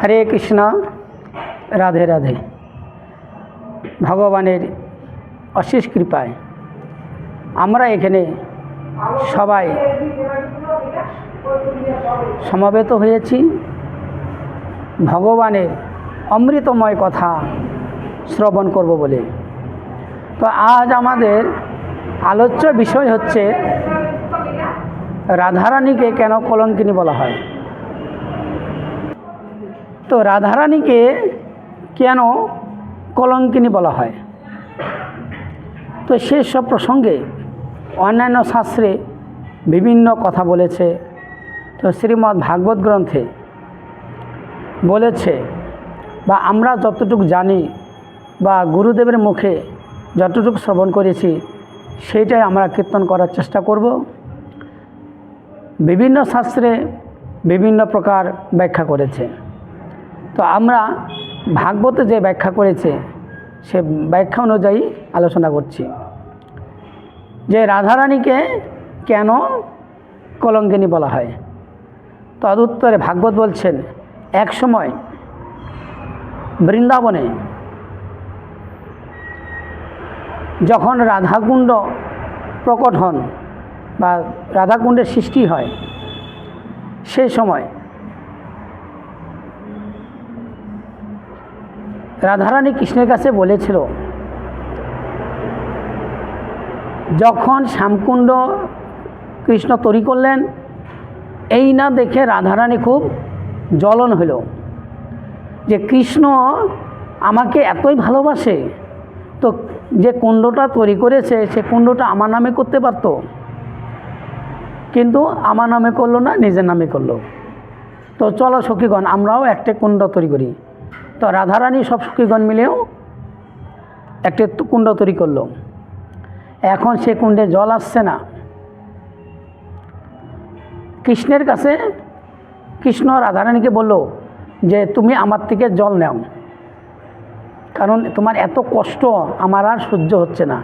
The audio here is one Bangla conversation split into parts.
হরে কৃষ্ণ, রাধে রাধে। ভগবানের অশেষ কৃপায় আমরা এখানে সবাই সমবেত হয়েছি ভগবানের অমৃতময় কথা শ্রবণ করব বলে। তো আজ আমাদের আলোচ্য বিষয় হচ্ছে রাধারানীকে কেন কলঙ্কিনী বলা হয়। তো রাধারানীকে কেন কলঙ্কিনী বলা হয়, তো সেসব প্রসঙ্গে অন্যান্য শাস্ত্রে বিভিন্ন কথা বলেছে। তো শ্রীমদ্ ভাগবত গ্রন্থে বলেছে, বা আমরা যতটুকু জানি বা গুরুদেবের মুখে যতটুকু শ্রবণ করেছি সেইটাই আমরা কীর্তন করার চেষ্টা করব। বিভিন্ন শাস্ত্রে বিভিন্ন প্রকার ব্যাখ্যা করেছে। তো আমরা ভাগবতে যে ব্যাখ্যা করেছে সে ব্যাখ্যা অনুযায়ী আলোচনা করছি যে রাধারানীকে কেন কলঙ্কিনী বলা হয়। তদুত্তরে ভাগবত বলছেন, এক সময় বৃন্দাবনে যখন রাধাকুণ্ড প্রকট হন বা রাধাকুণ্ডের সৃষ্টি হয়, সেই সময় রাধারানী কৃষ্ণের কাছে বলেছিল, যখন শ্যামকুণ্ড কৃষ্ণ তৈরি করলেন, এই না দেখে রাধারানী খুব জ্বলন হইল যে কৃষ্ণ আমাকে এতই ভালোবাসে, তো যে কুণ্ডটা তৈরি করেছে সে কুণ্ডটা আমার নামে করতে পারত, কিন্তু আমার নামে করলো না, নিজের নামে করলো। তো চলো সখীগণ আমরাও একটা কুণ্ড তৈরি করি। তো রাধারানী সব সখীগণ মিলেও একটা কুণ্ড তৈরি করলো। এখন সে কুণ্ডে জল আসছে না। কৃষ্ণের কাছে কৃষ্ণ রাধারানীকে বলল যে তুমি আমার থেকে জল নাও, কারণ তোমার এত কষ্ট আমার আর সহ্য হচ্ছে না।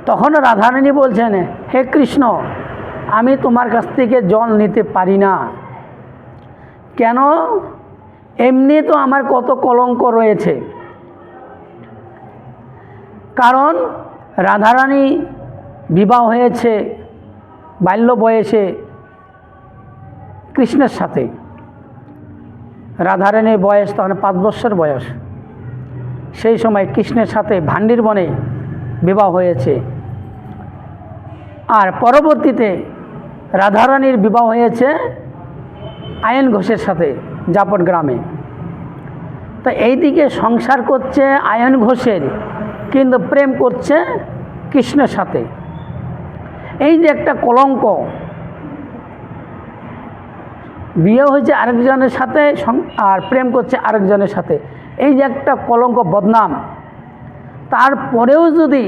তখন রাধারানী বলছেন, হে কৃষ্ণ, আমি তোমার কাছ থেকে জল নিতে পারি না। কেন? এমনি তো আমার কত কলঙ্ক রয়েছে। কারণ রাধারানী বিবাহ হয়েছে বাল্য বয়সে কৃষ্ণের সাথে। রাধারানীর বয়স তখন 5 বছর বয়স। সেই সময় কৃষ্ণের সাথে ভান্ডির বনে বিবাহ হয়েছে। আর পরবর্তীতে রাধারানীর বিবাহ হয়েছে আয়ন ঘোষের সাথে জাপট গ্রামে। তো এইদিকে সংসার করছে আয়ন ঘোষের, কিন্তু প্রেম করছে কৃষ্ণের সাথে। এই যে একটা কলঙ্ক, বিয়ে হয়েছে আরেকজনের সাথে আর প্রেম করছে আরেকজনের সাথে, এই যে একটা কলঙ্ক বদনাম। তারপরেও যদি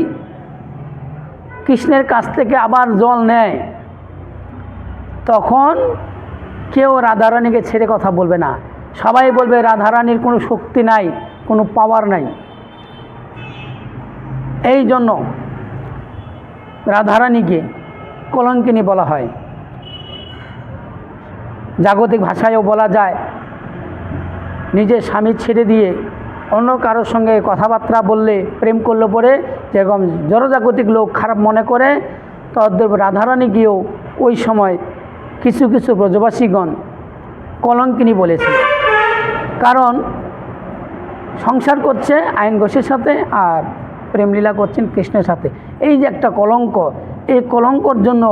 কৃষ্ণের কাছ থেকে আবার জল নেয়, তখন কেউ রাধারানীকে ছেড়ে কথা বলবে না। সবাই বলবে রাধারানীর কোনো শক্তি নাই, কোনো পাওয়ার নাই। এই জন্য রাধারানীকে কলঙ্কিনী বলা হয়। জাগতিক ভাষায়ও বলা যায়, নিজের স্বামী ছেড়ে দিয়ে অন্য কারোর সঙ্গে কথাবার্তা বললে, প্রেম করলে পরে যেরকম জড়জাগতিক লোক খারাপ মনে করে, তদ্রূপ রাধারানী গিয়েও ওই সময় কিছু কিছু ব্রজবাসীগণ কলঙ্কিনী বলেছে। কারণ সংসার করছে আয়ন ঘোষের সাথে আর প্রেমলীলা করছেন কৃষ্ণের সাথে। এই যে একটা কলঙ্ক, এই কলঙ্কর জন্য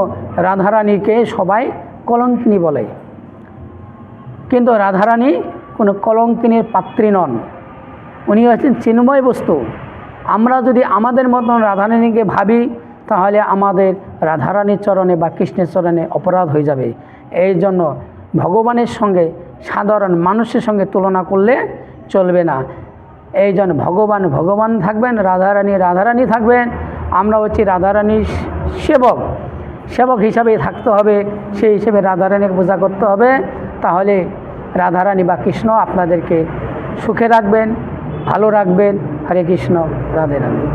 রাধারানীকে সবাই কলঙ্কিনী বলে। কিন্তু রাধারানী কোনো কলঙ্কিনীর পাত্রী নন, উনি হচ্ছেন চিন্ময় বস্তু। আমরা যদি আমাদের মতন রাধারানীকে ভাবি, তাহলে আমাদের রাধারানীর চরণে বা কৃষ্ণের চরণে অপরাধ হয়ে যাবে। এই জন্য ভগবানের সঙ্গে সাধারণ মানুষের সঙ্গে তুলনা করলে চলবে না। এই জন্য ভগবান ভগবান থাকবেন, রাধারানী রাধারানী থাকবেন। আমরা হচ্ছি রাধারানীর সেবক, সেবক হিসাবেই থাকতে হবে। সেই হিসেবে রাধারানীকে পূজা করতে হবে। তাহলে রাধারানী বা কৃষ্ণ আপনাদেরকে সুখে রাখবেন, ভালো রাখবেন। হরে কৃষ্ণ, রাধে রাধে।